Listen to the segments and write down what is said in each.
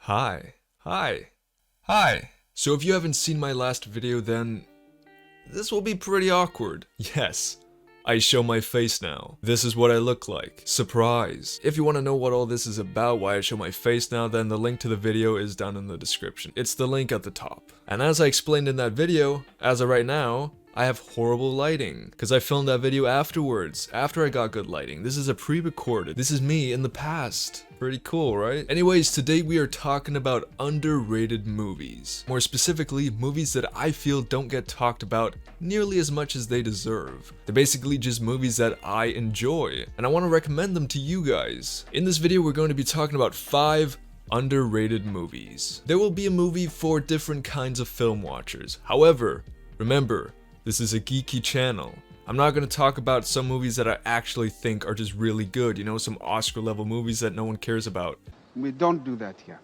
Hi. Hi. Hi. So if you haven't seen my last video, then this will be pretty awkward. Yes, I show my face now. This is what I look like. Surprise. If you want to know what all this is about, why I show my face now, then the link to the video is down in the description. It's the link at the top. And as I explained in that video, as of right now, I have horrible lighting, because I filmed that video afterwards, after I got good lighting. This is a pre-recorded. This is me in the past. Pretty cool, right? Anyways, today we are talking about underrated movies. More specifically, movies that I feel don't get talked about nearly as much as they deserve. They're basically just movies that I enjoy, and I want to recommend them to you guys. In this video, we're going to be talking about 5 underrated movies. There will be a movie for different kinds of film watchers. However, remember, this is a geeky channel. I'm not going to talk about some movies that I actually think are just really good, you know, some Oscar level movies that no one cares about. We don't do that here.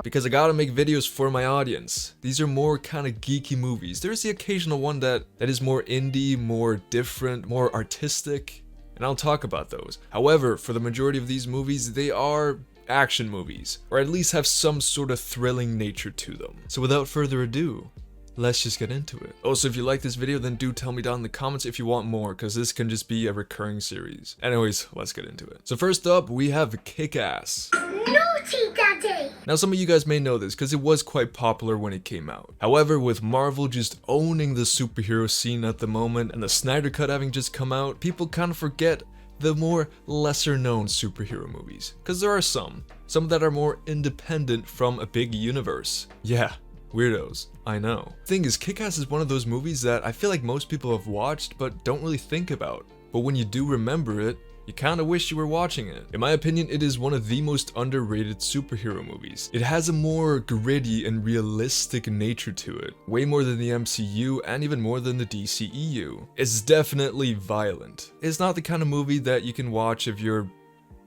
Because I gotta make videos for my audience. These are more kind of geeky movies. There's the occasional one that is more indie, more different, more artistic, and I'll talk about those. However, for the majority of these movies, they are action movies, or at least have some sort of thrilling nature to them. So without further ado, let's just get into it. Also, if you like this video, then do tell me down in the comments if you want more, because this can just be a recurring series. Anyways, let's get into it. So first up, we have Kick-Ass. Naughty Daddy! Now some of you guys may know this, because it was quite popular when it came out. However, with Marvel just owning the superhero scene at the moment, and the Snyder Cut having just come out, people kind of forget the more lesser known superhero movies. Because there are some that are more independent from a big universe. Yeah. Weirdos, I know. Thing is, Kick-Ass is one of those movies that I feel like most people have watched but don't really think about. But when you do remember it, you kinda wish you were watching it. In my opinion, it is one of the most underrated superhero movies. It has a more gritty and realistic nature to it, way more than the MCU and even more than the DCEU. It's definitely violent. It's not the kind of movie that you can watch if your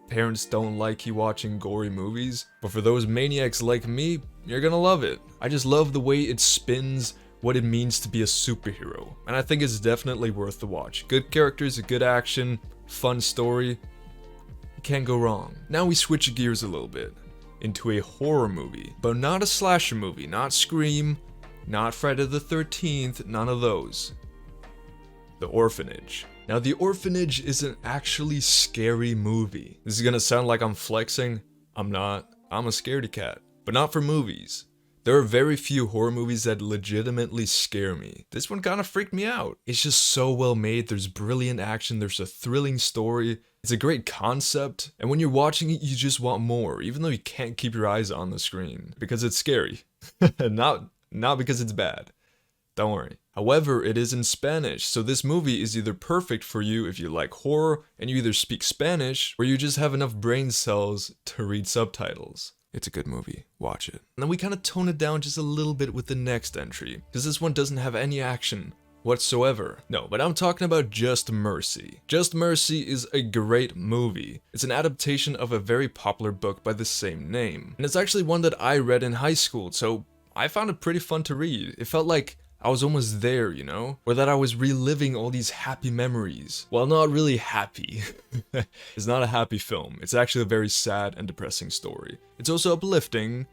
parents don't like you watching gory movies, but for those maniacs like me, you're gonna love it. I just love the way it spins what it means to be a superhero, and I think it's definitely worth the watch. Good characters, good action, fun story, you can't go wrong. Now we switch gears a little bit into a horror movie, but not a slasher movie, not Scream, not Friday the 13th, none of those. The Orphanage. Now, The Orphanage is an actually scary movie. This is gonna sound like I'm flexing. I'm not. I'm a scaredy cat. But not for movies. There are very few horror movies that legitimately scare me. This one kind of freaked me out. It's just so well made. There's brilliant action. There's a thrilling story. It's a great concept. And when you're watching it, you just want more, even though you can't keep your eyes on the screen. Because it's scary. Not because it's bad. Don't worry. However, it is in Spanish, so this movie is either perfect for you if you like horror and you either speak Spanish or you just have enough brain cells to read subtitles. It's a good movie. Watch it. And then we kind of tone it down just a little bit with the next entry, because this one doesn't have any action whatsoever. No, but I'm talking about Just Mercy. Just Mercy is a great movie. It's an adaptation of a very popular book by the same name. And it's actually one that I read in high school, so I found it pretty fun to read. It felt like I was almost there, you know? Or that I was reliving all these happy memories. Well, not really happy. It's not a happy film. It's actually a very sad and depressing story. It's also uplifting,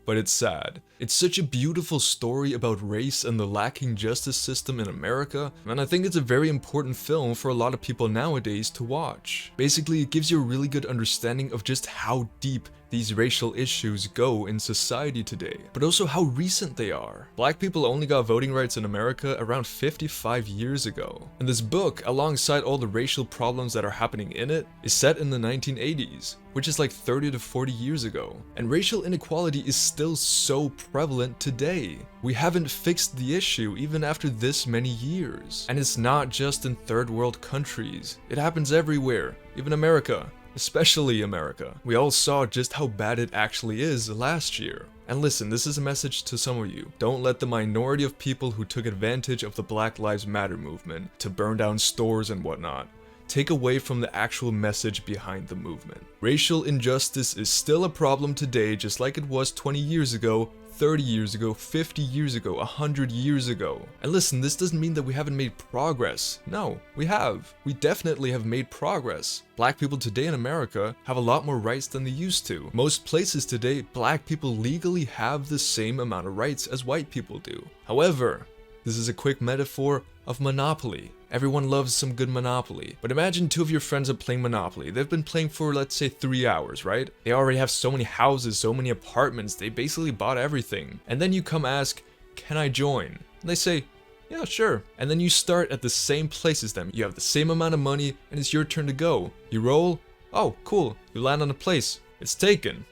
but it's sad. It's such a beautiful story about race and the lacking justice system in America, and I think it's a very important film for a lot of people nowadays to watch. Basically, it gives you a really good understanding of just how deep these racial issues go in society today, but also how recent they are. Black people only got voting rights in America around 55 years ago. And this book, alongside all the racial problems that are happening in it, is set in the 1980s, which is like 30 to 40 years ago. And racial inequality is still so prevalent today. We haven't fixed the issue even after this many years. And it's not just in third world countries. It happens everywhere, even America. Especially America. We all saw just how bad it actually is last year. And listen, this is a message to some of you. Don't let the minority of people who took advantage of the Black Lives Matter movement to burn down stores and whatnot. take away from the actual message behind the movement. Racial injustice is still a problem today, just like it was 20 years ago, 30 years ago, 50 years ago, 100 years ago. And listen, this doesn't mean that we haven't made progress. No, we have. We definitely have made progress. Black people today in America have a lot more rights than they used to. Most places today, black people legally have the same amount of rights as white people do. However, this is a quick metaphor of Monopoly. Everyone loves some good Monopoly. But imagine two of your friends are playing Monopoly. They've been playing for, let's say, 3 hours, right? They already have so many houses, so many apartments, they basically bought everything. And then you come ask, can I join? And they say, yeah, sure. And then you start at the same place as them. You have the same amount of money, and it's your turn to go. You roll, oh, cool. You land on a place, it's taken.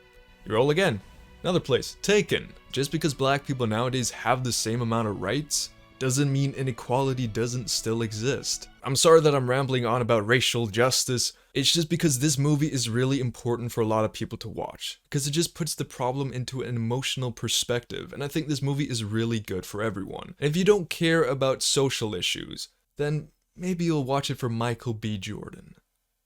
You roll again, another place, taken. Just because black people nowadays have the same amount of rights, doesn't mean inequality doesn't still exist. I'm sorry that I'm rambling on about racial justice. It's just because this movie is really important for a lot of people to watch, because it just puts the problem into an emotional perspective, and I think this movie is really good for everyone. And if you don't care about social issues, then maybe you'll watch it for Michael B. Jordan.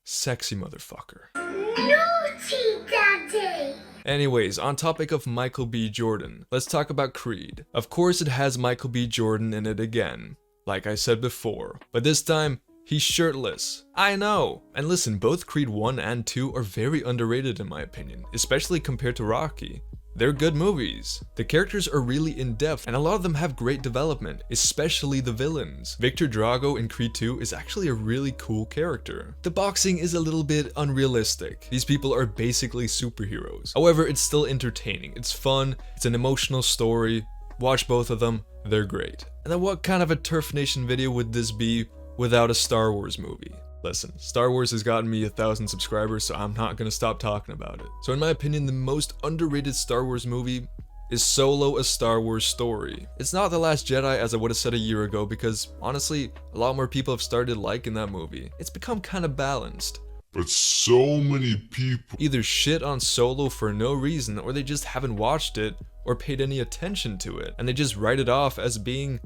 Sexy motherfucker. Naughty Daddy! Anyways, on topic of Michael B. Jordan, let's talk about Creed. Of course it has Michael B. Jordan in it again, like I said before, but this time, he's shirtless. I know! And listen, both Creed 1 and 2 are very underrated in my opinion, especially compared to Rocky. They're good movies. The characters are really in-depth, and a lot of them have great development, especially the villains. Victor Drago in Creed 2 is actually a really cool character. The boxing is a little bit unrealistic. These people are basically superheroes. However, it's still entertaining. It's fun, it's an emotional story. Watch both of them, they're great. And then what kind of a TurfNation video would this be without a Star Wars movie? Listen, Star Wars has gotten me 1,000 subscribers, so I'm not gonna stop talking about it. So in my opinion, the most underrated Star Wars movie is Solo: A Star Wars Story. It's not The Last Jedi as I would have said a year ago, because honestly, a lot more people have started liking that movie. It's become kind of balanced. But so many people Either shit on Solo for no reason, or they just haven't watched it or paid any attention to it, and they just write it off as being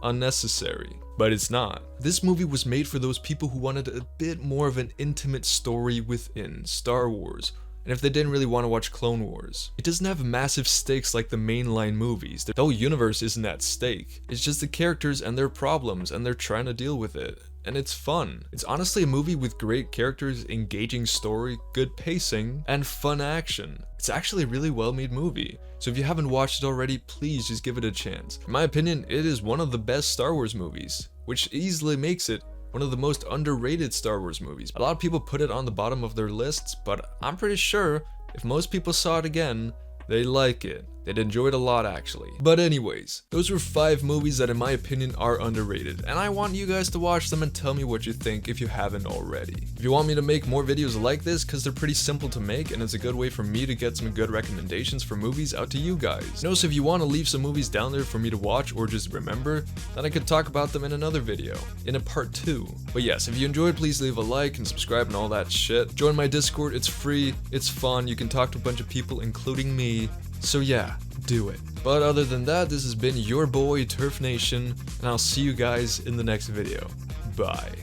unnecessary. But it's not. This movie was made for those people who wanted a bit more of an intimate story within Star Wars, and if they didn't really want to watch Clone Wars. It doesn't have massive stakes like the mainline movies. The whole universe isn't at stake. It's just the characters and their problems, and they're trying to deal with it. And it's fun. It's honestly a movie with great characters, engaging story, good pacing, and fun action. It's actually a really well-made movie. So if you haven't watched it already, please just give it a chance. In my opinion, it is one of the best Star Wars movies, which easily makes it one of the most underrated Star Wars movies. A lot of people put it on the bottom of their lists, but I'm pretty sure if most people saw it again, they'd like it. They'd enjoy it a lot actually. But anyways, those were 5 movies that in my opinion are underrated, and I want you guys to watch them and tell me what you think if you haven't already. If you want me to make more videos like this, because they're pretty simple to make and it's a good way for me to get some good recommendations for movies out to you guys. You know, so if you want to leave some movies down there for me to watch or just remember, then I could talk about them in another video, in a part 2. But yes, if you enjoyed, please leave a like and subscribe and all that shit. Join my Discord, it's free, it's fun, you can talk to a bunch of people including me. So yeah, do it. But other than that, this has been your boy TurfNation, and I'll see you guys in the next video. Bye.